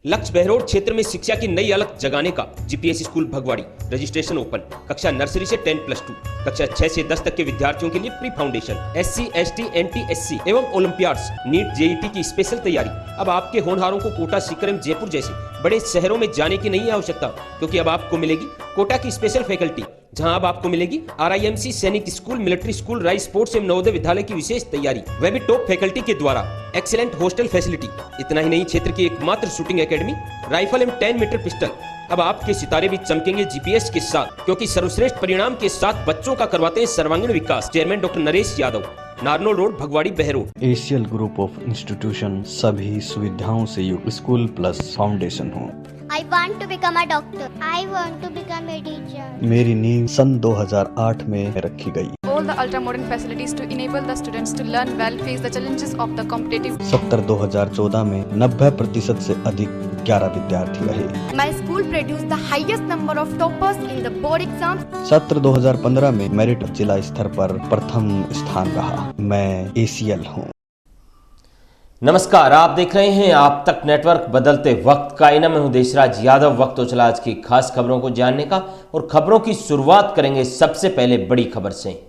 लक्ष्य बहरोड क्षेत्र में शिक्षा की नई अलग जगाने का GPS school Bhagwadi registration open. कक्षा नर्सरी से 10+2, कक्षा 6 से 10 तक के विद्यार्थियों के लिए pre foundation, SC, ST, NT, SC एवं ओलंपियाड्स, नीट, JET की स्पेशल तैयारी। अब आपके होनहारों को कोटा, सीकर एवं जयपुर जैसे बड़े शहरों में जाने की नहीं आवश्यकता, क्योंकि अब आपको मिलेगी कोटा की स्पेशल फैकल्टी, जहां अब आपको मिलेगी RIMC सैनिक school, military school, rice sports एवं नवोदय विद्यालय की विशेष तैयारी, वह भी टॉप फैकल्टी के द्वारा। Excellent hostel facility. इतना ही नहीं, क्षेत्र की एकमात्र शूटिंग एकेडमी, राइफल एवं 10 मीटर पिस्टल। अब आपके सितारे भी चमकेंगे जीपीएस के साथ, क्योंकि सर्वश्रेष्ठ परिणाम के साथ बच्चों का करवाते हैं सर्वांगीण विकास। Chairman doctor Naresh Yadav, Narnaul road, Bhagwadi, Behror. एशियल ग्रुप ऑफ इंस्टीट्यूशन सभी सुविधाओं से युक्त स्कूल प्लस फाउंडेशन हो। I want to become a doctor. I want to become a teacher. मेरी नींव सन 2008 में रखी गई। All the ultra modern facilities to enable the students to learn well, face the challenges of the competitive. 2014 में 90% से अधिक 11 विद्यार्थी रहे। My school produced the highest number of toppers in the board exams. सत्र 2015 में मेरिट जिला स्तर पर प्रथम स्थान रहा। मैं ACL हूँ। नमस्कार, आप देख रहे हैं आप तक नेटवर्क। बदलते वक्त का इना में हूं देशराज यादव। वक्त तो चला आज की खास खबरों को जानने का, और खबरों की शुरुआत करेंगे सबसे पहले बड़ी खबर से।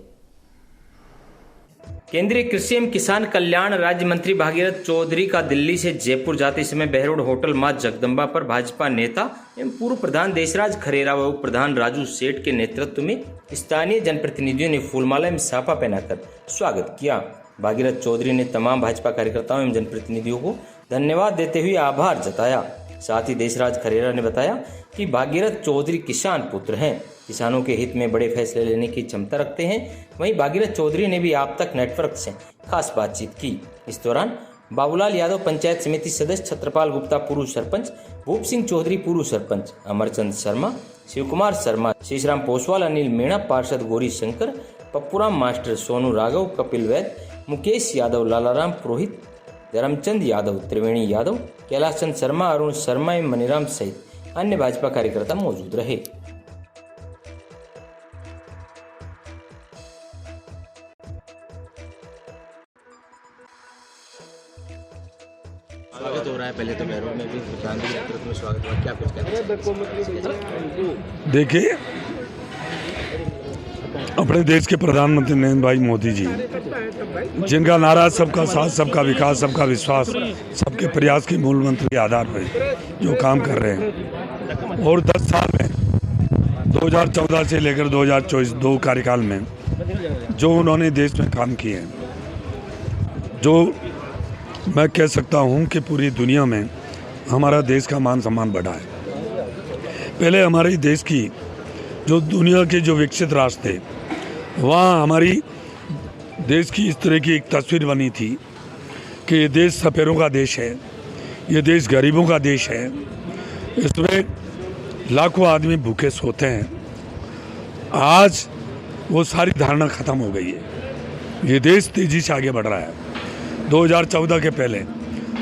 केंद्रीय कृषि एवं किसान कल्याण राज्य मंत्री भागीरथ चौधरी का दिल्ली से जयपुर जाते समय बहरोड होटल मां जगदम्बा पर भाजपा नेता एवं पूर्व प्रधान देशराज खरेरा व उप प्रधान राजू सेठ के नेतृत्व में स्थानीय जनप्रतिनिधियों ने फूलमाला एवं साफा पहनाकर स्वागत किया। भागीरथ चौधरी ने तमाम भाजपा कार्यकर्ताओं एवं जनप्रतिनिधियों को धन्यवाद देते हुए आभार जताया। साथ ही देशराज खरेरा ने बताया कि भागीरथ चौधरी किसान पुत्र हैं, किसानों के हित में बड़े फैसले लेने की क्षमता रखते हैं। वहीं भागीरथ चौधरी ने भी आप तक नेटवर्क से खास बातचीत की। इस दौरान बाबूलाल यादव पंचायत समिति सदस्य, छत्रपाल गुप्ता पूर्व सरपंच, भूप सिंह चौधरी पूर्व सरपंच, अमरचंद शर्मा, शिव कुमार शर्मा, शेषराम पोसवाल, अनिल मीणा, पार्षद गौरी शंकर, पप्पूराम मास्टर, सोनू राघव, कपिल वैद, मुकेश यादव, लालाराम पुरोहित, धर्मचंद यादव, त्रिवेणी यादव, कैलाश चंद शर्मा, अरुण शर्मा एवं मनीराम सहित अन्य भाजपा कार्यकर्ता मौजूद रहे। स्वागत हो रहा है, पहले तो बहरोड में भी प्रधानमंत्री के नेतृत्व में स्वागत हुआ, क्या कुछ कहना? देखिए, अपने देश के प्रधानमंत्री नरेंद्र भाई मोदी जी, जिनका नारा सबका साथ, सबका विकास, सबका विश्वास, सबके प्रयास के मूल मंत्र के आधार पर जो काम कर रहे हैं, और 10 साल में 2014 से लेकर 2024 2 कार्यकाल में जो उन्होंने देश में काम किए हैं, जो मैं कह सकता हूं कि पूरी दुनिया में हमारा देश का मान सम्मान बढ़ा है। पहले हमारे देश की जो दुनिया के जो विकसित राष्ट्र थे, वहाँ हमारी देश की इस तरह की एक तस्वीर बनी थी कि ये देश सपेरों का देश है, ये देश गरीबों का देश है, इसमें लाखों आदमी भूखे सोते हैं। आज वो सारी धारणा खत्म हो गई है। ये देश तेजी से आगे बढ़ रहा है। 2014 के पहले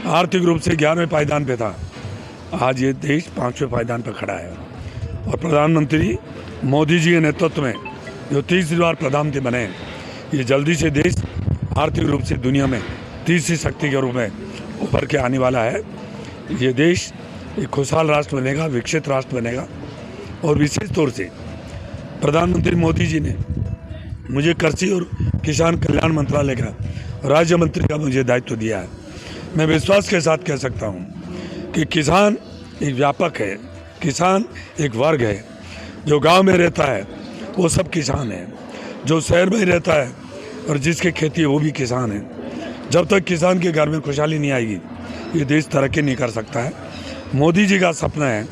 आर्थिक रूप से 11वें पायदान पे था, आज ये देश 5वें पायदान पर खड़ा है। और प्रधानमंत्री मोदी जी के नेतृत्व में जो तीसरी बार प्रधानमंत्री बने, ये जल्दी से देश आर्थिक रूप से दुनिया में तीसरी शक्ति के रूप में उभर के आने वाला है। ये देश एक खुशहाल राष्ट्र बनेगा, विकसित राष्ट्र बनेगा। और विशेष तौर से प्रधानमंत्री मोदी जी ने मुझे कृषि और किसान कल्याण मंत्रालय का राज्य मंत्री का मुझे दायित्व दिया है। मैं विश्वास के साथ कह सकता हूँ कि किसान एक व्यापक है, किसान एक वर्ग है। जो गांव में रहता है वो सब किसान है, जो शहर में रहता है और जिसकी खेती है वो भी किसान है। जब तक किसान के घर में खुशहाली नहीं आएगी, ये देश तरक्की नहीं कर सकता है। मोदी जी का सपना है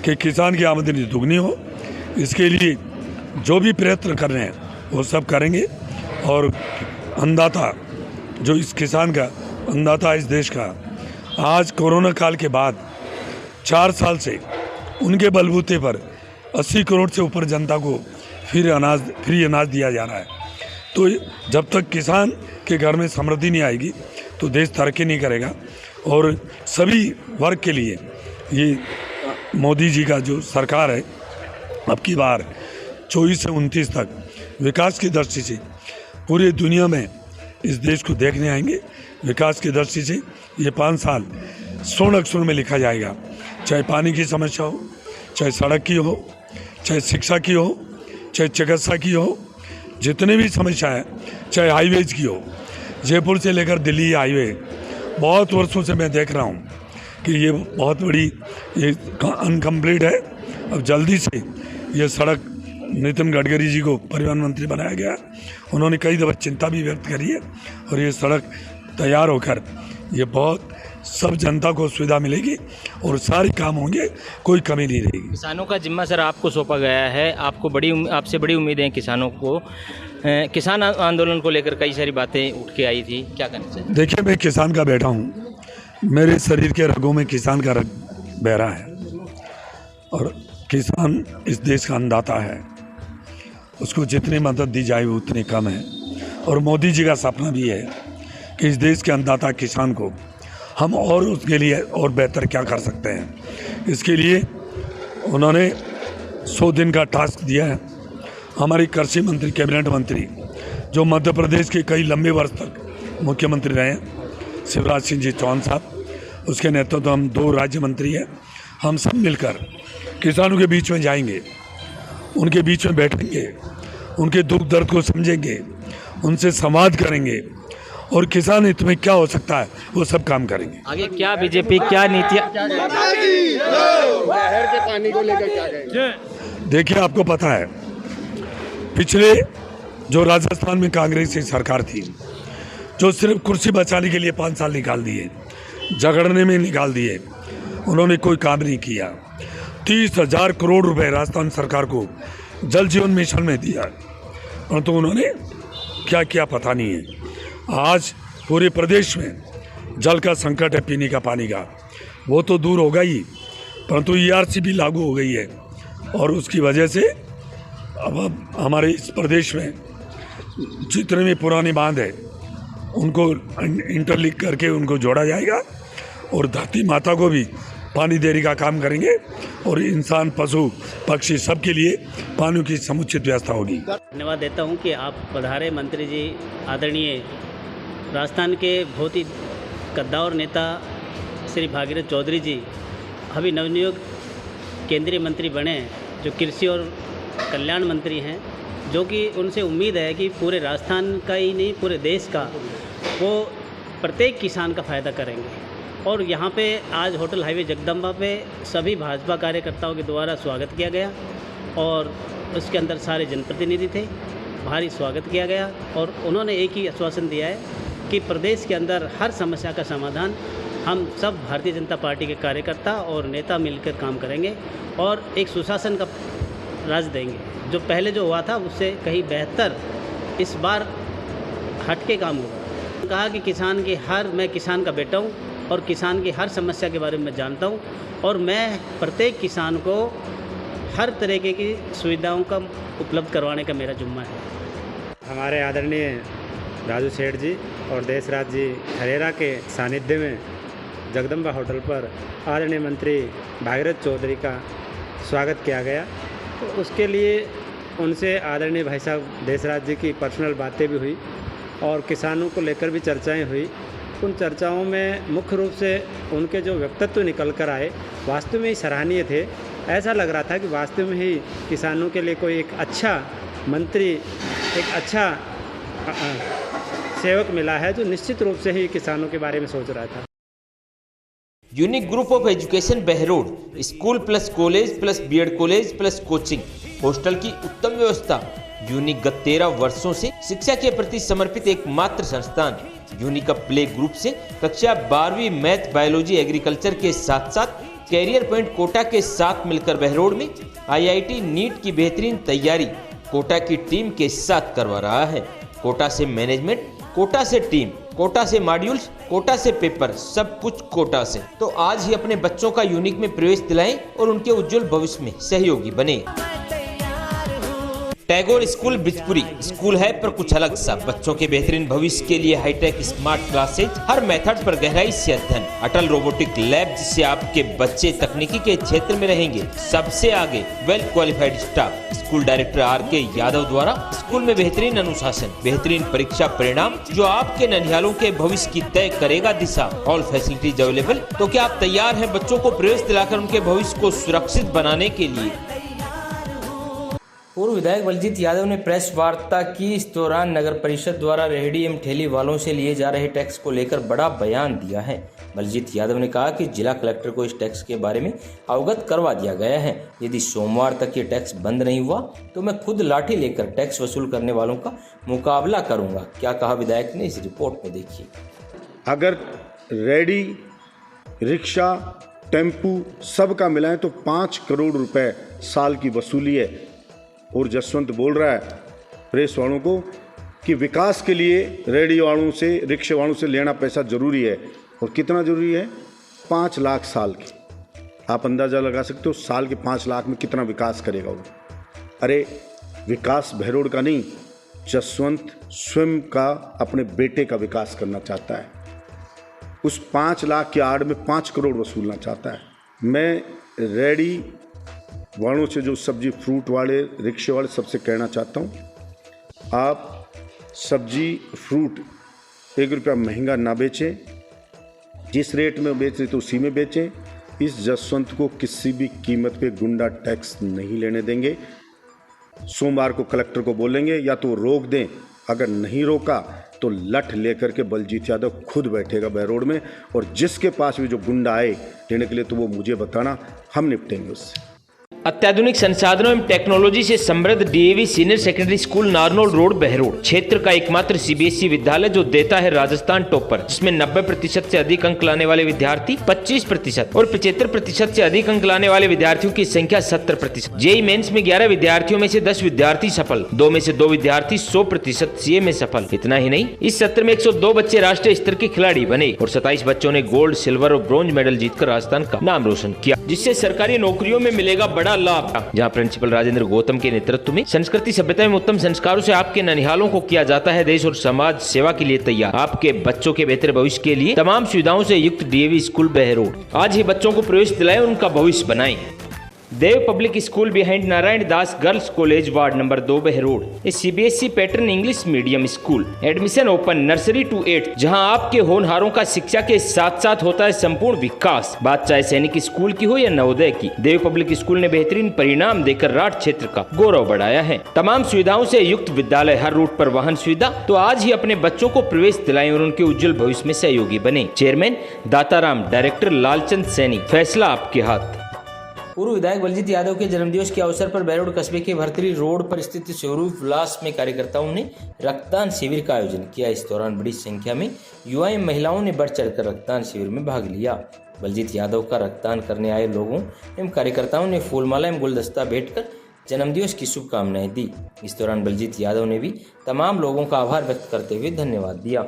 कि किसान की आमदनी दुगनी हो। इसके लिए जो भी प्रयत्न कर रहे हैं वो सब करेंगे। और अन्नदाता, जो इस किसान का अन्नदाता इस देश का, आज कोरोना काल के बाद 4 साल से उनके बलबूते पर 80 करोड़ से ऊपर जनता को फ्री अनाज दिया जा रहा है। तो जब तक किसान के घर में समृद्धि नहीं आएगी तो देश तरक्की नहीं करेगा। और सभी वर्ग के लिए ये मोदी जी का जो सरकार है, अब की बार 24 से 29 तक विकास की दृष्टि से पूरी दुनिया में इस देश को देखने आएंगे। विकास की दृष्टि से ये 5 साल स्वर्ण अक्षरों में लिखा जाएगा, चाहे पानी की समस्या हो, चाहे सड़क की हो, चाहे शिक्षा की हो, चाहे चिकित्सा की हो, जितने भी समस्या है, चाहे हाईवेज की हो। जयपुर से लेकर दिल्ली हाईवे बहुत वर्षों से मैं देख रहा हूँ कि ये बहुत बड़ी ये अनकम्प्लीट है। अब जल्दी से ये सड़क नितिन गडकरी जी को परिवहन मंत्री बनाया गया, उन्होंने कई दफ़ा चिंता भी व्यक्त करी है और ये सड़क तैयार होकर ये बहुत सब जनता को सुविधा मिलेगी और सारे काम होंगे, कोई कमी नहीं रहेगी। किसानों का जिम्मा सर आपको सौंपा गया है, आपसे बड़ी उम्मीदें हैं किसानों को। किसान आंदोलन को लेकर कई सारी बातें उठ के आई थी, क्या करना चाहिए? देखिए, मैं किसान का बेटा हूँ, मेरे शरीर के रगों में किसान का रग बह रहा है और किसान इस देश का अन्नदाता है, उसको जितनी मदद दी जाए वो उतनी कम है। और मोदी जी का सपना भी है कि इस देश के अन्नदाता किसान को हम और उसके लिए और बेहतर क्या कर सकते हैं। इसके लिए उन्होंने 100 दिन का टास्क दिया है। हमारे कृषि मंत्री, कैबिनेट मंत्री जो मध्य प्रदेश के कई लंबे वर्ष तक मुख्यमंत्री रहे हैं, शिवराज सिंह जी चौहान साहब, उसके नेतृत्व हम 2 राज्य मंत्री हैं। हम सब मिलकर किसानों के बीच में जाएंगे, उनके बीच में बैठेंगे, उनके दुख दर्द को समझेंगे, उनसे संवाद करेंगे और किसान हित में क्या हो सकता है वो सब काम करेंगे। आगे क्या बीजेपी क्या नीतियाँ? देखिए, आपको पता है पिछले जो राजस्थान में कांग्रेस की सरकार थी, जो सिर्फ कुर्सी बचाने के लिए 5 साल निकाल दिए, झगड़ने में निकाल दिए, उन्होंने कोई काम नहीं किया। 30,000 करोड़ रुपए राजस्थान सरकार को जल जीवन मिशन में दिया, परंतु उन्होंने क्या किया पता नहीं है। आज पूरे प्रदेश में जल का संकट है, पीने का पानी का, वो तो दूर होगा ही, परंतु ERC भी लागू हो गई है और उसकी वजह से अब हमारे इस प्रदेश में जितने भी पुराने बांध है उनको इंटरलिंक करके उनको जोड़ा जाएगा और धरती माता को भी पानी देने का काम करेंगे और इंसान, पशु, पक्षी सबके लिए पानी की समुचित व्यवस्था होगी। धन्यवाद देता हूं कि आप पधारे मंत्री जी। आदरणीय राजस्थान के बहुत ही कद्दावर नेता श्री भागीरथ चौधरी जी अभी नवनियुक्त केंद्रीय मंत्री बने, जो कृषि और कल्याण मंत्री हैं, जो कि उनसे उम्मीद है कि पूरे राजस्थान का ही नहीं पूरे देश का वो प्रत्येक किसान का फ़ायदा करेंगे। और यहाँ पे आज होटल हाईवे जगदम्बा पे सभी भाजपा कार्यकर्ताओं के द्वारा स्वागत किया गया और उसके अंदर सारे जनप्रतिनिधि थे, भारी स्वागत किया गया और उन्होंने एक ही आश्वासन दिया है कि प्रदेश के अंदर हर समस्या का समाधान हम सब भारतीय जनता पार्टी के कार्यकर्ता और नेता मिलकर काम करेंगे और एक सुशासन का राज देंगे। जो पहले जो हुआ था उससे कहीं बेहतर इस बार हटके काम होगा। कहा कि मैं किसान का बेटा हूँ और किसान की हर समस्या के बारे में जानता हूँ और मैं प्रत्येक किसान को हर तरीके की सुविधाओं का उपलब्ध करवाने का मेरा जिम्मा है। हमारे आदरणीय राजू सेठ जी और देशराज जी खरेरा के सानिध्य में जगदम्बा होटल पर आदरणीय मंत्री भागीरथ चौधरी का स्वागत किया गया। तो उसके लिए उनसे आदरणीय भाई साहब देशराज जी की पर्सनल बातें भी हुई और किसानों को लेकर भी चर्चाएं हुई। उन चर्चाओं में मुख्य रूप से उनके जो व्यक्तित्व निकल कर आए वास्तव में ही सराहनीय थे। ऐसा लग रहा था कि वास्तव में ही किसानों के लिए कोई एक अच्छा मंत्री, एक अच्छा सेवक मिला है जो निश्चित रूप से ही किसानों के बारे में सोच रहा था। Unique group of education Behror, school plus college plus BEd college plus coaching, hostel की उत्तम व्यवस्था। यूनिक गत 13 वर्षों से शिक्षा के प्रति समर्पित एकमात्र संस्थान। यूनिक का प्ले ग्रुप से कक्षा 12वीं मैथ, बायोलॉजी, एग्रीकल्चर के साथ साथ कैरियर पॉइंट कोटा के साथ मिलकर बहरोड में IIT नीट की बेहतरीन तैयारी कोटा की टीम के साथ करवा रहा है। कोटा से मैनेजमेंट, कोटा से टीम, कोटा से मॉड्यूल्स, कोटा से पेपर, सब कुछ कोटा से। तो आज ही अपने बच्चों का यूनिक में प्रवेश दिलाएं और उनके उज्जवल भविष्य में सहयोगी बने। टैगोर स्कूल बिजपुरी स्कूल है पर कुछ अलग सा। बच्चों के बेहतरीन भविष्य के लिए हाईटेक स्मार्ट क्लासेज, हर मेथड पर गहराई से अध्ययन, अटल रोबोटिक लैब जिससे आपके बच्चे तकनीकी के क्षेत्र में रहेंगे सबसे आगे, well qualified staff. School director RK. Yadav द्वारा स्कूल में बेहतरीन अनुशासन, बेहतरीन परीक्षा परिणाम जो आपके ननिहालों के भविष्य की तय करेगा दिशा। All facilities available. तो क्या आप तैयार हैं बच्चों को प्रवेश दिलाकर उनके भविष्य को सुरक्षित बनाने के लिए? पूर्व विधायक बलजीत यादव ने प्रेस वार्ता की। इस दौरान नगर परिषद द्वारा रेहड़ी एवं ठेली वालों से लिए जा रहे टैक्स को लेकर बड़ा बयान दिया है। बलजीत यादव ने कहा कि जिला कलेक्टर को इस टैक्स के बारे में अवगत करवा दिया गया है। यदि सोमवार तक ये टैक्स बंद नहीं हुआ तो मैं खुद लाठी लेकर टैक्स वसूल करने वालों का मुकाबला करूंगा। क्या कहा विधायक ने, इस रिपोर्ट में देखिए। अगर रेहड़ी, रिक्शा, टेम्पू सबका मिलाएं तो 5 करोड़ रुपए साल की वसूली है। और जसवंत बोल रहा है प्रेस वालों को कि विकास के लिए रेहड़ी वालों से, रिक्शे वालों से लेना पैसा जरूरी है। और कितना जरूरी है? 5 लाख साल की। आप अंदाजा लगा सकते हो साल के 5 लाख में कितना विकास करेगा वो। अरे विकास बहरोड का नहीं, जसवंत स्वयं का, अपने बेटे का विकास करना चाहता है। उस 5 लाख की आड़ में 5 करोड़ वसूलना चाहता है। मैं रेहड़ी वालों से, जो सब्जी फ्रूट वाले, रिक्शे वाले, सबसे कहना चाहता हूँ, आप सब्जी फ्रूट 1 रुपया महंगा ना बेचें। जिस रेट में बेच रहे तो उसी में बेचें। इस जसवंत को किसी भी कीमत पे गुंडा टैक्स नहीं लेने देंगे। सोमवार को कलेक्टर को बोलेंगे या तो रोक दें, अगर नहीं रोका तो लठ लेकर के बलजीत यादव खुद बैठेगा बहरोड में। और जिसके पास भी जो गुंडा आए लेने के लिए तो वो मुझे बताना, हम निपटेंगे उससे। अत्याधुनिक संसाधनों एवं टेक्नोलॉजी से समृद्ध DAV senior secondary school Narnaul road Behror क्षेत्र का एकमात्र सीबीएसई विद्यालय जो देता है राजस्थान टॉपर, जिसमें 90% से अधिक अंक लाने वाले विद्यार्थी 25% और 75% से अधिक अंक लाने वाले विद्यार्थियों की संख्या 70%। जेईई मेंस में 11 विद्यार्थियों में से 10 विद्यार्थी सफल, 2 में से 2 विद्यार्थी 100% सीए में सफल। इतना ही नहीं, इस सत्र में 102 बच्चे राष्ट्रीय स्तर के खिलाड़ी बने और 27 बच्चों ने गोल्ड, सिल्वर और ब्रॉन्ज मेडल जीतकर राजस्थान का नाम रोशन किया, जिससे सरकारी नौकरियों में मिलेगा बड़ा लाभ। जहां प्रिंसिपल राजेंद्र गौतम के नेतृत्व में संस्कृति सभ्यता एवं उत्तम संस्कारों से आपके ननिहालों को किया जाता है देश और समाज सेवा के लिए तैयार। आपके बच्चों के बेहतर भविष्य के लिए तमाम सुविधाओं से युक्त डीएवी स्कूल बहरोड। आज ही बच्चों को प्रवेश दिलाएं और उनका भविष्य बनाएं। Dev public school behind Narayan Das girls college ward number 2 Behror, a CBSE pattern English medium school. Admission open nursery to 8, जहां आपके होनहारों का शिक्षा के साथ साथ होता है संपूर्ण विकास। बात चाहे सैनिक स्कूल की हो या नवोदय की, देव पब्लिक स्कूल ने बेहतरीन परिणाम देकर राठ क्षेत्र का गौरव बढ़ाया है। तमाम सुविधाओं से युक्त विद्यालय, हर रूट पर वाहन सुविधा। तो आज ही अपने बच्चों को प्रवेश दिलाएं और उनके उज्जवल भविष्य में सहयोगी बने। Chairman Dataram, director Lalchand Saini. फैसला आपके हाथ। पूर्व विधायक बलजीत यादव के जन्मदिवस के अवसर पर बहरोड कस्बे के भरतरी रोड पर स्थित स्वरूप विलास में कार्यकर्ताओं ने रक्तदान शिविर का आयोजन किया। इस दौरान बड़ी संख्या में युवा एवं महिलाओं ने बढ़ चढ़कर रक्तदान शिविर में भाग लिया। बलजीत यादव का रक्तदान करने आए लोगों एवं कार्यकर्ताओं ने फूलमाला एवं गुलदस्ता भेंट कर जन्मदिवस की शुभकामनाएं दी। इस दौरान बलजीत यादव ने भी तमाम लोगों का आभार व्यक्त करते हुए धन्यवाद दिया।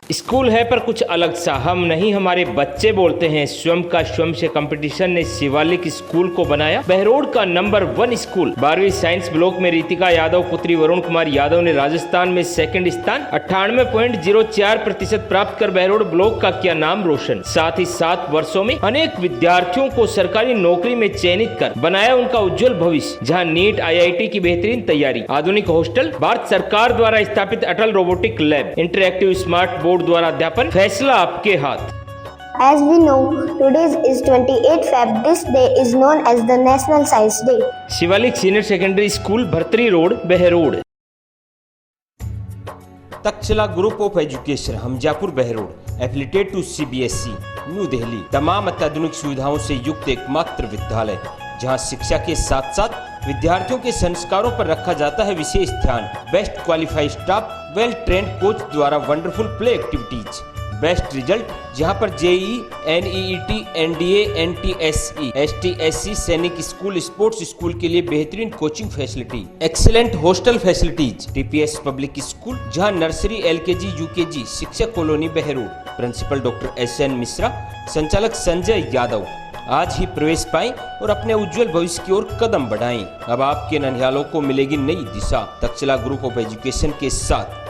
स्कूल है पर कुछ अलग सा, हम नहीं हमारे बच्चे बोलते हैं। स्वयं का स्वयं से कंपटीशन ने शिवालिक स्कूल को बनाया बहरोड का नंबर 1 स्कूल। 12वीं साइंस ब्लॉक में रितिका यादव पुत्री वरुण कुमार यादव ने राजस्थान में सेकंड स्थान 98.04% प्राप्त कर बहरोड ब्लॉक का किया नाम रोशन। साथ ही 7 वर्षों में अनेक विद्यार्थियों को सरकारी नौकरी में चयनित कर बनाया उनका उज्जवल भविष्य। जहाँ नीट, IIT की बेहतरीन तैयारी, आधुनिक हॉस्टल, भारत सरकार द्वारा स्थापित Atal robotic lab, interactive smart board द्वारा अध्यापन। फैसला आपके हाथ। As we know, today is 28 Feb. This day is known as the National Science Day. Shivalik senior secondary school, Bhartari road, Behror. Takshashila group of education, Hamjapur, Behror, affiliated to CBSE, new Delhi. तमाम अत्याधुनिक सुविधाओं से युक्त एकमात्र विद्यालय, जहां शिक्षा के साथ साथ विद्यार्थियों के संस्कारों पर रखा जाता है विशेष ध्यान। Best qualified staff, well trained coach द्वारा wonderful play activities, best result, जहां पर JEE, NEET, NDA, NTSE, STSC, Sainik school, sports school के लिए बेहतरीन coaching facility, excellent hostel facilities. TPS public school, जहां नर्सरी, LKG, UKG, शिक्षक colony Behror. Principal doctor SN Mishra, संचालक संजय यादव आज ही प्रवेश पाएं और अपने उज्जवल भविष्य की ओर कदम बढ़ाएं। अब आपके नन्ह्यालों को मिलेगी नई दिशा तक्षशिला ग्रुप ऑफ एजुकेशन के साथ।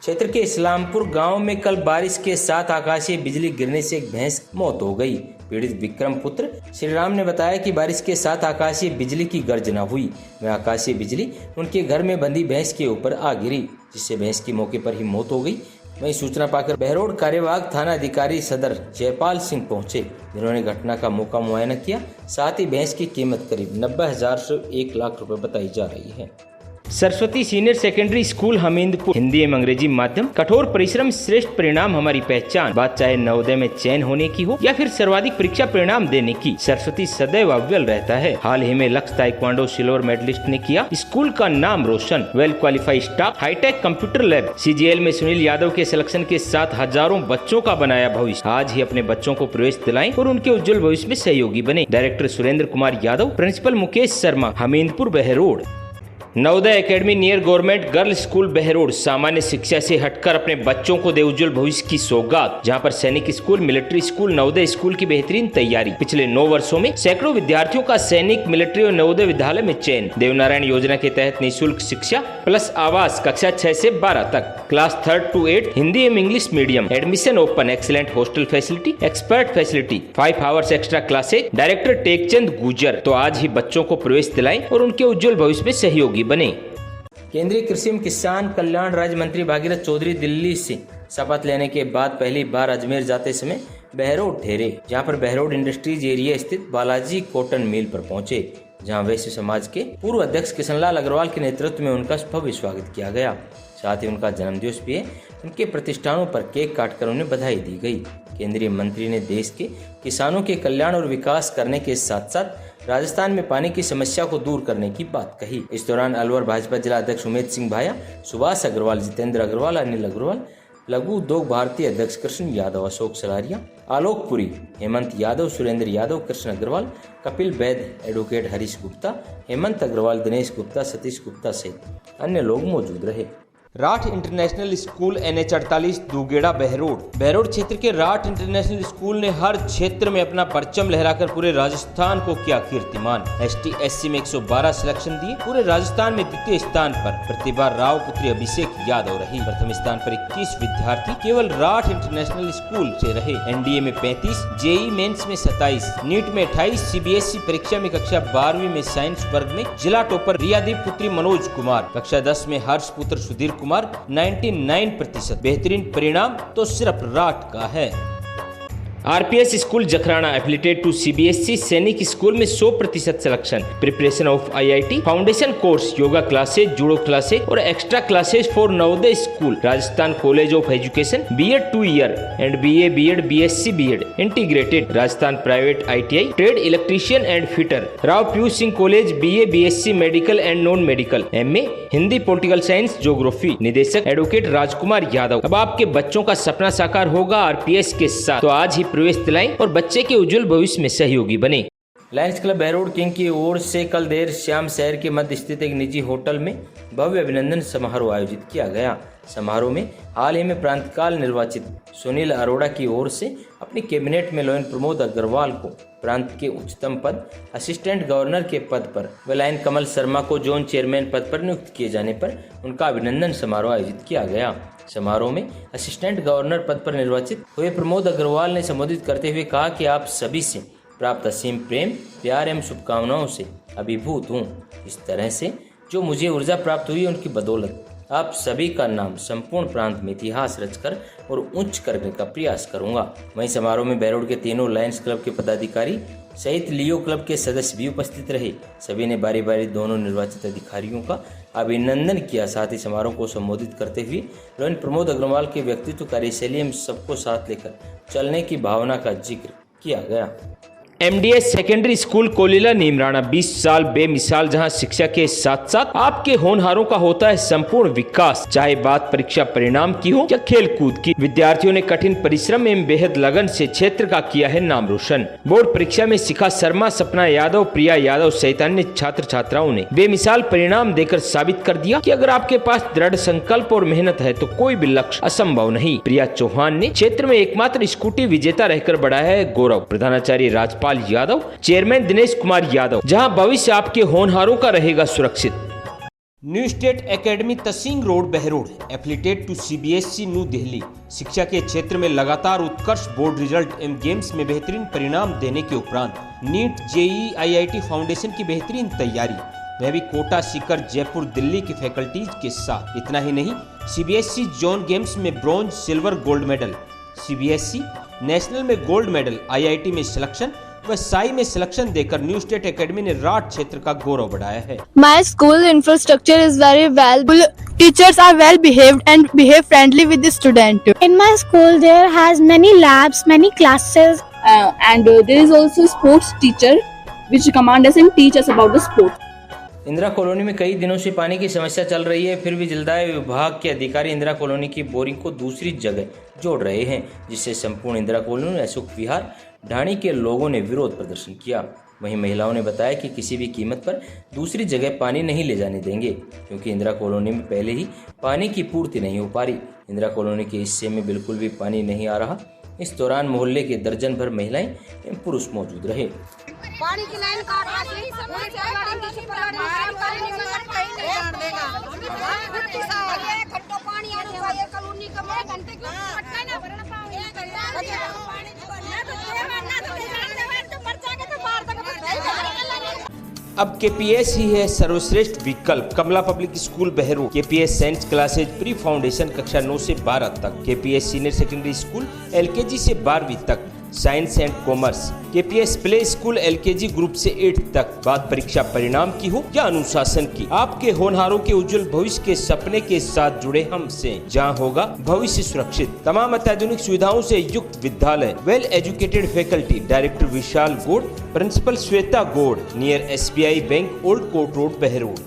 क्षेत्र के इस्लामपुर गांव में कल बारिश के साथ आकाशीय बिजली गिरने से एक भैंस की मौत हो गई। पीड़ित विक्रम पुत्र श्री राम ने बताया कि बारिश के साथ आकाशीय बिजली की गर्जना हुई। वह आकाशीय बिजली उनके घर में बंधी भैंस के ऊपर आ गिरी, जिससे भैंस की मौके पर ही मौत हो गई। वहीं सूचना पाकर बहरोड कार्यवाहक थाना अधिकारी सदर जयपाल सिंह पहुंचे, जिन्होंने घटना का मौका मुआयना किया। साथ ही भैंस की कीमत करीब 90,000 से 1 लाख रुपए बताई जा रही है। Saraswati senior secondary school Hamidpur, Hindi एवं अंग्रेजी माध्यम। कठोर परिश्रम श्रेष्ठ परिणाम हमारी पहचान। बात चाहे नवोदय में चयन होने की हो या फिर सर्वाधिक परीक्षा परिणाम देने की, सरस्वती सदैव अव्वल रहता है। हाल ही में लक्ष्य ताइक्वांडो सिल्वर मेडलिस्ट ने किया स्कूल का नाम रोशन। Well qualified staff, hi-tech computer lab, CGL में सुनील यादव के सिलेक्शन के साथ हजारों बच्चों का बनाया भविष्य। आज ही अपने बच्चों को प्रवेश दिलाएं और उनके उज्जवल भविष्य में सहयोगी बने। Director Surendra Kumar Yadav, principal Mukesh Sharma, Hamidpur Behror. Navodaya academy near government girls school Behror सामान्य शिक्षा से हटकर अपने बच्चों को दे उज्जवल भविष्य की सौगात, जहां पर सैनिक school, military school, Navodaya school की बेहतरीन तैयारी। पिछले 9 वर्षों में सैकड़ों विद्यार्थियों का सैनिक, मिलिट्री और नवोदय विद्यालय में चयन। देवनारायण योजना के तहत निःशुल्क शिक्षा प्लस आवास कक्षा 6 से 12 तक, क्लास 3rd to 8 हिंदी एवं English medium. Admission open, excellent hostel facility, expert facility, 5 hours extra classes. Director Tekchand गुजर। तो आज ही बच्चों को प्रवेश दिलाएं और उनके उज्जवल भविष्य में सहयोगी बने। केंद्रीय कृषि एवं किसान कल्याण राज्य मंत्री भागीरथ चौधरी दिल्ली से शपथ लेने के बाद पहली बार अजमेर जाते समय बहरोड ठहरे, जहां पर बहरोड इंडस्ट्रीज एरिया स्थित बालाजी कॉटन मिल पर पहुंचे, जहां वैश्य समाज के पूर्व अध्यक्ष किशनलाल अग्रवाल के नेतृत्व में उनका भव्य स्वागत किया गया। साथ ही उनका जन्मदिवस भी है। उनके प्रतिष्ठानों पर केक काटकर उन्हें बधाई दी गई। केंद्रीय मंत्री ने देश के किसानों के कल्याण और विकास करने के साथ साथ राजस्थान में पानी की समस्या को दूर करने की बात कही। इस दौरान अलवर भाजपा जिला अध्यक्ष उमेद सिंह भाया, सुभाष अग्रवाल, जितेंद्र अग्रवाल, अनिल अग्रवाल, लघु उद्योग भारतीय अध्यक्ष कृष्ण यादव, अशोक सलारिया, आलोक पुरी, हेमंत यादव, सुरेंद्र यादव, कृष्ण अग्रवाल, कपिल वैद्य, एडवोकेट हरीश गुप्ता, हेमंत अग्रवाल, दिनेश गुप्ता, सतीश गुप्ता सहित अन्य लोग मौजूद रहे। राठ इंटरनेशनल स्कूल NH 48 दूगेड़ा बहरोड। बहरोड क्षेत्र के राठ इंटरनेशनल स्कूल ने हर क्षेत्र में अपना परचम लहराकर पूरे राजस्थान को किया कीर्तिमान। ST SC में 112 सिलेक्शन दिए। पूरे राजस्थान में द्वितीय स्थान पर प्रतिभा राव पुत्री अभिषेक यादव रही। प्रथम स्थान पर 21 विद्यार्थी केवल राठ इंटरनेशनल स्कूल से रहे। NDA में 35, JEE मेंस में 27, नीट में 28, CBSE परीक्षा में कक्षा 12वीं में साइंस वर्ग में जिला टॉपर रियादीप पुत्री मनोज कुमार, कक्षा 10 में हर्ष पुत्र सुधीर कुमार 99%। बेहतरीन परिणाम तो सिर्फ राठ का है। RPS school Jakhrana affiliated to CBSE Sainik school में 100% selection. Preparation of IIT, foundation course, yoga classes, judo classes और extra classes for Navodaya school. Rajasthan college of education, B.Ed 2 year and BA B.Ed BSc B.Ed integrated. Rajasthan private ITI, trade electrician and fitter. Rao Piyush Singh college, BA BSc medical and non medical, MA Hindi, political science, geography. निदेशक advocate Rajkumar Yadav. अब आपके बच्चों का सपना साकार होगा RPS के साथ। तो आज ही प्रवेश दिलाएं और बच्चे के उज्जवल भविष्य में सहयोगी बने। लायंस क्लब बहरोड किंग की ओर से कल देर शाम शहर के मध्य स्थित एक निजी होटल में भव्य अभिनंदन समारोह आयोजित किया गया। समारोह में हाल ही में प्रांतकाल निर्वाचित सुनील अरोड़ा की ओर से अपनी कैबिनेट में लोयन प्रमोद अग्रवाल को प्रांत के उच्चतम पद असिस्टेंट गवर्नर के पद पर व लायन कमल शर्मा को जोन चेयरमैन पद पर नियुक्त किए जाने पर उनका अभिनंदन समारोह आयोजित किया गया। समारोह में असिस्टेंट गवर्नर पद पर निर्वाचित हुए प्रमोद अग्रवाल ने संबोधित करते हुए कहा कि आप सभी से प्राप्त असीम प्रेम, प्यार एवं शुभकामनाओं से अभिभूत हूँ। इस तरह से जो मुझे ऊर्जा प्राप्त हुई उनकी बदौलत आप सभी का नाम संपूर्ण प्रांत में इतिहास रचकर और उच्च करने का प्रयास करूंगा। वहीं समारोह में बहरोड के तीनों लायंस क्लब के पदाधिकारी सहित लियो क्लब के सदस्य भी उपस्थित रहे। सभी ने बारी बारी दोनों निर्वाचित अधिकारियों का अभिनंदन किया। साथ ही समारोह को संबोधित करते हुए लोयन प्रमोद अग्रवाल के व्यक्तित्व, कार्यशैली एवं सबको साथ लेकर चलने की भावना का जिक्र किया गया। MDS secondary school Kolila Neemrana 20 साल बेमिसाल, जहां शिक्षा के साथ साथ आपके होनहारों का होता है संपूर्ण विकास। चाहे बात परीक्षा परिणाम की हो या खेल कूद की, विद्यार्थियों ने कठिन परिश्रम एवं बेहद लगन से क्षेत्र का किया है नाम रोशन। बोर्ड परीक्षा में शिखा शर्मा, सपना यादव, प्रिया यादव सहित अन्य छात्र छात्राओं ने बेमिसाल परिणाम देकर साबित कर दिया कि अगर आपके पास दृढ़ संकल्प और मेहनत है तो कोई भी लक्ष्य असंभव नहीं। प्रिया चौहान ने क्षेत्र में एकमात्र स्कूटी विजेता रहकर बढ़ाया है गौरव। प्रधानाचार्य राजपाल यादव, चेयरमैन दिनेश कुमार यादव, जहां भविष्य आपके होनहारों का रहेगा सुरक्षित। न्यू स्टेट एकेडमी तसिंग road Behror, affiliated to CBSE new Delhi. शिक्षा के क्षेत्र में लगातार उत्कर्ष बोर्ड रिजल्ट एवं गेम्स में बेहतरीन परिणाम देने के उपरांत नीट, JEE, IIT फाउंडेशन की बेहतरीन तैयारी, वह भी कोटा, सीकर, जयपुर, दिल्ली की फैकल्टीज के साथ। इतना ही नहीं, CBSE जोन गेम्स में bronze, silver, gold medal, CBSE national में गोल्ड मेडल, IIT में सिलेक्शन व साई में सिलेक्शन देकर न्यू स्टेट एकेडमी ने राठ क्षेत्र का गौरव बढ़ाया है। My school infrastructure is very well. Teachers are well behaved and behave friendly with the student. In my school, there has many labs, many classes. And there is also sports teacher which command us and teach us about the sport. Indira colony में कई दिनों से पानी की समस्या चल रही है, फिर भी जलदाय विभाग के अधिकारी इंदिरा कॉलोनी की बोरिंग को दूसरी जगह जोड़ रहे हैं, जिससे संपूर्ण इंदिरा कॉलोनी, अशोक विहार, ढाणी के लोगों ने विरोध प्रदर्शन किया। वहीं महिलाओं ने बताया कि किसी भी कीमत पर दूसरी जगह पानी नहीं ले जाने देंगे, क्योंकि इंदिरा कॉलोनी में पहले ही पानी की पूर्ति नहीं हो पा रही। इंदिरा कॉलोनी के हिस्से में बिल्कुल भी पानी नहीं आ रहा। इस दौरान मोहल्ले के दर्जन भर महिलाएं एवं पुरुष मौजूद रहे। पानी की लाइन काट अब KPS ही है सर्वश्रेष्ठ विकल्प। Kamla public school Behror, KPS science classes pre foundation कक्षा 9 से 12 तक, KPS senior secondary school LKG से 12वीं तक, science and commerce, KPS play school LKG group से 8 तक। बात परीक्षा परिणाम की हो या अनुशासन की, आपके होनहारों के उज्जवल भविष्य के सपने के साथ जुड़े हमसे, जहां होगा भविष्य सुरक्षित। तमाम अत्याधुनिक सुविधाओं से युक्त विद्यालय, well educated faculty, director Vishal Gaur, principal Shweta Gaur, near SBI bank, old court road, Behror.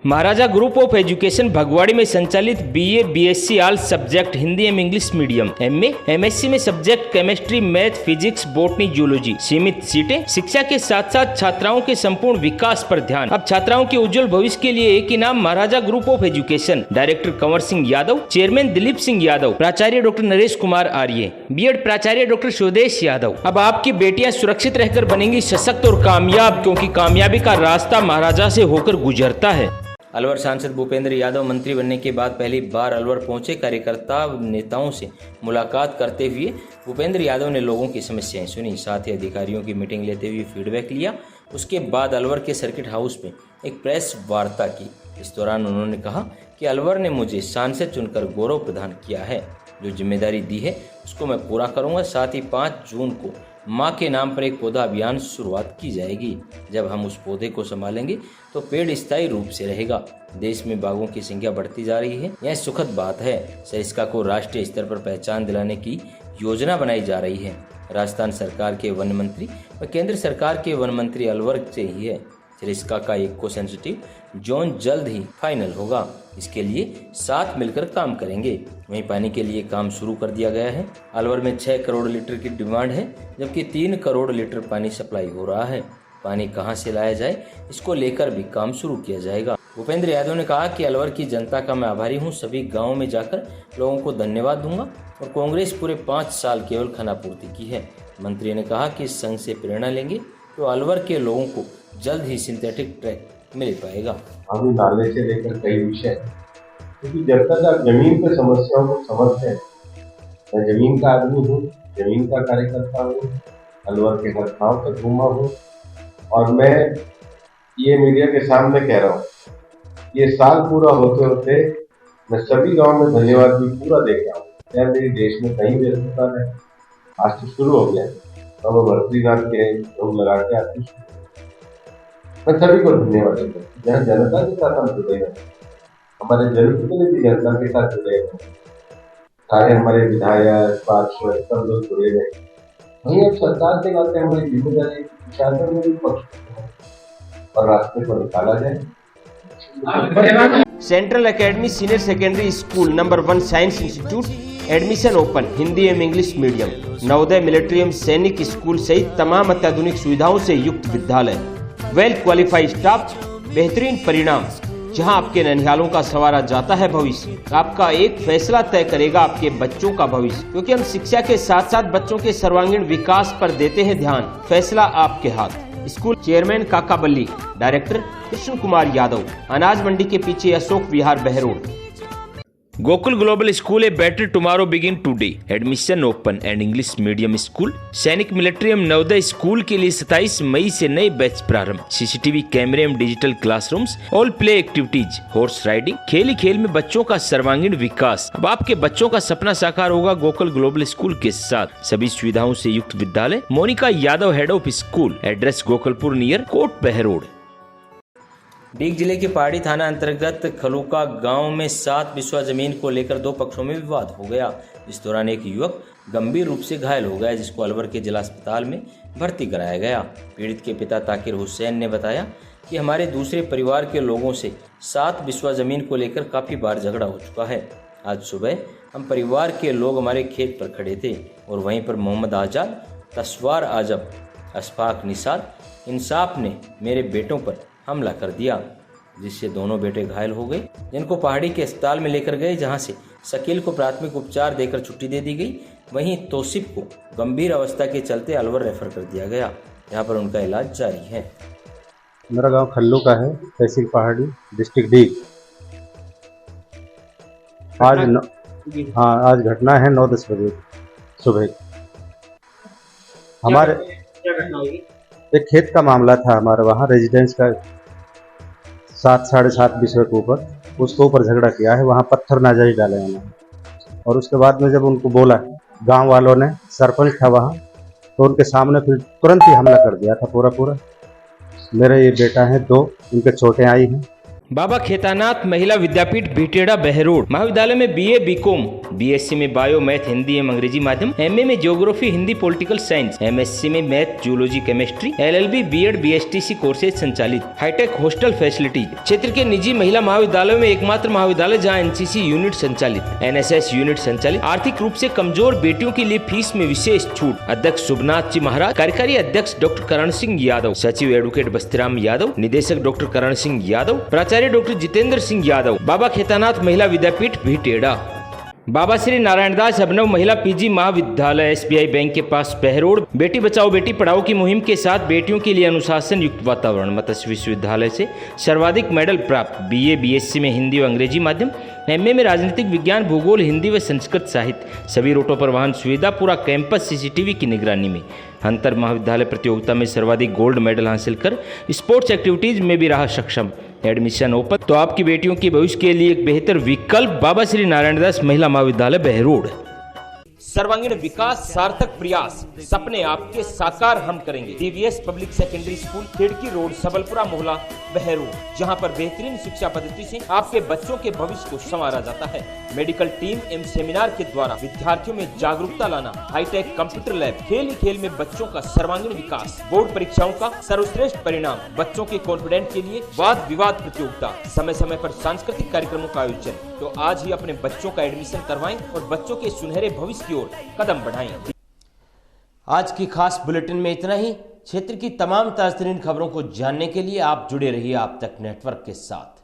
Maharaja group of education Bhagwadi में संचालित BA BSc all subject Hindi एवं इंग्लिश मीडियम, MA MSc में subject chemistry, math, physics, botany, zoology, सीमित सीटें। शिक्षा के साथ साथ छात्राओं के संपूर्ण विकास पर ध्यान। अब छात्राओं के उज्जवल भविष्य के लिए एक ही नाम, Maharaja group of education. Director Kanwar Singh Yadav, chairman Dilip Singh Yadav, प्राचार्य डॉक्टर नरेश कुमार आर्य, B.Ed प्राचार्य डॉक्टर स्वदेश यादव। अब आपकी बेटियां सुरक्षित रहकर बनेंगी सशक्त और कामयाब, क्योंकि कामयाबी का रास्ता महाराजा से होकर गुजरता है। अलवर सांसद भूपेंद्र यादव मंत्री बनने के बाद पहली बार अलवर पहुंचे। कार्यकर्ता नेताओं से मुलाकात करते हुए भूपेंद्र यादव ने लोगों की समस्याएं सुनी, साथ ही अधिकारियों की मीटिंग लेते हुए फीडबैक लिया। उसके बाद अलवर के सर्किट हाउस में एक प्रेस वार्ता की। इस दौरान उन्होंने कहा कि अलवर ने मुझे सांसद चुनकर गौरव प्रदान किया है, जो जिम्मेदारी दी है उसको मैं पूरा करूंगा। साथ ही 5 जून को माँ के नाम पर एक पौधा अभियान शुरुआत की जाएगी। जब हम उस पौधे को संभालेंगे तो पेड़ स्थायी रूप से रहेगा। देश में बाघों की संख्या बढ़ती जा रही है, यह सुखद बात है। सरिस्का को राष्ट्रीय स्तर पर पहचान दिलाने की योजना बनाई जा रही है। राजस्थान सरकार के वन मंत्री व केंद्र सरकार के वन मंत्री अलवर से ही है। सरिस्का का इको सेंसिटिव जोन जल्द ही फाइनल होगा। इसके लिए साथ मिलकर काम करेंगे। वहीं पानी के लिए काम शुरू कर दिया गया है। अलवर में 6 करोड़ लीटर की डिमांड है, जबकि 3 करोड़ लीटर पानी सप्लाई हो रहा है। पानी कहां से लाया जाए, इसको लेकर भी काम शुरू किया जाएगा। भूपेंद्र यादव ने कहा कि अलवर की जनता का मैं आभारी हूं। सभी गाँव में जाकर लोगों को धन्यवाद दूंगा। और कांग्रेस पूरे 5 साल केवल खानापूर्ति की है। मंत्री ने कहा कि इस संघ से प्रेरणा लेंगे तो अलवर के लोगों को जल्द ही सिंथेटिक ट्रैक मिल पाएगा। अभी नाले से लेकर कई विषय, क्योंकि जब तक आप जमीन पे समस्याओं को समझते हैं, मैं जमीन का आदमी हूँ, जमीन का कार्यकर्ता हूँ, अलवर के हर गाँव तक घूमा हूँ। और मैं ये मीडिया के सामने कह रहा हूँ, ये साल पूरा होते होते मैं सभी गाँव में धन्यवाद भी पूरा दे के आऊँ। क्या मेरी देश में कहीं भी अस्पताल है, आज तो शुरू हो गया, अब वो बद्रीनाथ के लोग लगा के आते हैं। मैं सभी को धन्यवाद देता हूँ। जहाँ जनता के साथ हम जुड़े हैं, हमारे जरूरत के लिए भी जनता के साथ जुड़े हैं। सारे हमारे विधायक पार्षद सब लोग जुड़े रहे। वहीं अब सरकार के नाते हमारी जिम्मेदारी शासन में भी पक्ष और रास्ते पर निकाला जाए। Central academy senior secondary school number 1 science institute admission open Hindi एवं इंग्लिश मीडियम। नवोदय मिलिट्री एवं सैनिक स्कूल सहित तमाम अत्याधुनिक सुविधाओं से युक्त विद्यालय, वेल क्वालिफाइड स्टाफ, बेहतरीन परिणाम। जहां आपके ननिहालों का संवारा जाता है भविष्य। आपका एक फैसला तय करेगा आपके बच्चों का भविष्य, क्योंकि हम शिक्षा के साथ साथ बच्चों के सर्वांगीण विकास पर देते हैं ध्यान। फैसला आपके हाथ। स्कूल चेयरमैन काका बल्ली, डायरेक्टर कृष्ण कुमार यादव, अनाज मंडी के पीछे Ashok Vihar Behror. Gokul global school a better tomorrow begin today. Admission open and English medium school Sainik military एवं नवोदय स्कूल के लिए 27 मई से नए बैच प्रारंभ। सीसीटीवी कैमरे एवं digital classrooms, all play activities, horse riding, खेल ही खेल में बच्चों का सर्वांगीण विकास। अब आपके बच्चों का सपना साकार होगा गोकुल ग्लोबल स्कूल के साथ। सभी सुविधाओं से युक्त विद्यालय, Monika Yadav head of school, address Gokulpur near Kot Behror. Deeg जिले के पहाड़ी थाना अंतर्गत खलूका गांव में 7 बिस्वा जमीन को लेकर 2 पक्षों में विवाद हो गया। इस दौरान एक युवक गंभीर रूप से घायल हो गया, जिसको अलवर के जिला अस्पताल में भर्ती कराया गया। पीड़ित के पिता ताकिर हुसैन ने बताया कि हमारे दूसरे परिवार के लोगों से 7 बिस्वा जमीन को लेकर काफ़ी बार झगड़ा हो चुका है। आज सुबह हम परिवार के लोग हमारे खेत पर खड़े थे और वहीं पर मोहम्मद आजाद, तस्वार आजम, अशफाक निसार, इंसाफ ने मेरे बेटों पर हमला कर दिया, जिससे दोनों बेटे घायल हो गए, जिनको पहाड़ी के अस्पताल में लेकर गए, जहां से शकील को प्राथमिक उपचार देकर छुट्टी दे दी गई। वहीं तौसीफ को गंभीर अवस्था के चलते अलवर रेफर कर दिया गया, जहां पर उनका इलाज जारी है। मेरा गांव खल्लू का है, तहसील पहाड़ी, डिस्ट्रिक्ट डीग। आज घटना है 9-10 बजे सुबह। हमारे एक खेत का मामला था, हमारे वहाँ रेजिडेंस का 7-7.5 बिस्वे के ऊपर, उसके ऊपर झगड़ा किया है। वहाँ पत्थर नाजायज डाले उन्होंने, और उसके बाद में जब उनको बोला गांव वालों ने, सरपंच था वहाँ, तो उनके सामने फिर तुरंत ही हमला कर दिया था पूरा। मेरे ये बेटा है 2, उनके चोटें आई हैं। बाबा खेतानाथ महिला विद्यापीठ बीटेड़ा बहरोड महाविद्यालय में बीए, बीकॉम, बीएससी में बायो, मैथ, हिंदी एवं अंग्रेजी माध्यम, एमए में geography, Hindi, political science, MSc में math, zoology, chemistry, LLB, BEd, BSTC courses संचालित। Hi-tech hostel facilities. क्षेत्र के निजी महिला महाविद्यालयों में एकमात्र महाविद्यालय जहां एनसीसी यूनिट संचालित, एनएसएस यूनिट संचालित। आर्थिक रूप से कमजोर बेटियों के लिए फीस में विशेष छूट। अध्यक्ष शुभनाथ जी महाराज, कार्यकारी अध्यक्ष डॉक्टर करण सिंह यादव, सचिव एडवोकेट बस्तीराम यादव, निदेशक डॉक्टर करण सिंह यादव, प्राचार्य डॉक्टर जितेंद्र सिंह यादव। बाबा खेतानाथ महिला विद्यापीठ भीटेड़ा। बाबा श्री नारायणदास अभिनव महिला पीजी महाविद्यालय, एसबीआई बैंक के पास बहरोड। बेटी बचाओ बेटी पढ़ाओ की मुहिम के साथ बेटियों के लिए अनुशासन युक्त वातावरण। मत्स्य विश्वविद्यालय से सर्वाधिक मेडल प्राप्त। बीए, बीएससी में हिंदी व अंग्रेजी माध्यम, एमए में राजनीतिक विज्ञान, भूगोल, हिंदी व संस्कृत साहित्य। सभी रूटों पर वाहन सुविधा, पूरा कैंपस सीसीटीवी की निगरानी में। अंतर महाविद्यालय प्रतियोगिता में सर्वाधिक गोल्ड मेडल हासिल कर स्पोर्ट्स एक्टिविटीज में भी रहा सक्षम। एडमिशन ओपन, तो आपकी बेटियों के भविष्य के लिए एक बेहतर विकल्प बाबा श्री नारायणदास महिला महाविद्यालय बहरोड। सर्वांगीण विकास, सार्थक प्रयास, सपने आपके साकार हम करेंगे। डीवीएस पब्लिक सेकेंडरी स्कूल, खिड़की रोड, सबलपुरा मोहल्ला, बहरोड, जहां पर बेहतरीन शिक्षा पद्धति से आपके बच्चों के भविष्य को संवारा जाता है। मेडिकल टीम एवं सेमिनार के द्वारा विद्यार्थियों में जागरूकता लाना, हाईटेक कंप्यूटर लैब, खेल ही खेल में बच्चों का सर्वांगीण विकास, बोर्ड परीक्षाओं का सर्वश्रेष्ठ परिणाम, बच्चों के कॉन्फिडेंट के लिए वाद विवाद प्रतियोगिता, समय समय पर सांस्कृतिक कार्यक्रमों का आयोजन। तो आज ही अपने बच्चों का एडमिशन करवाएं और बच्चों के सुनहरे भविष्य की ओर कदम बढ़ाएं। आज की खास बुलेटिन में इतना ही। क्षेत्र की तमाम ताज़ा खबरों को जानने के लिए आप जुड़े रहिए आप तक नेटवर्क के साथ।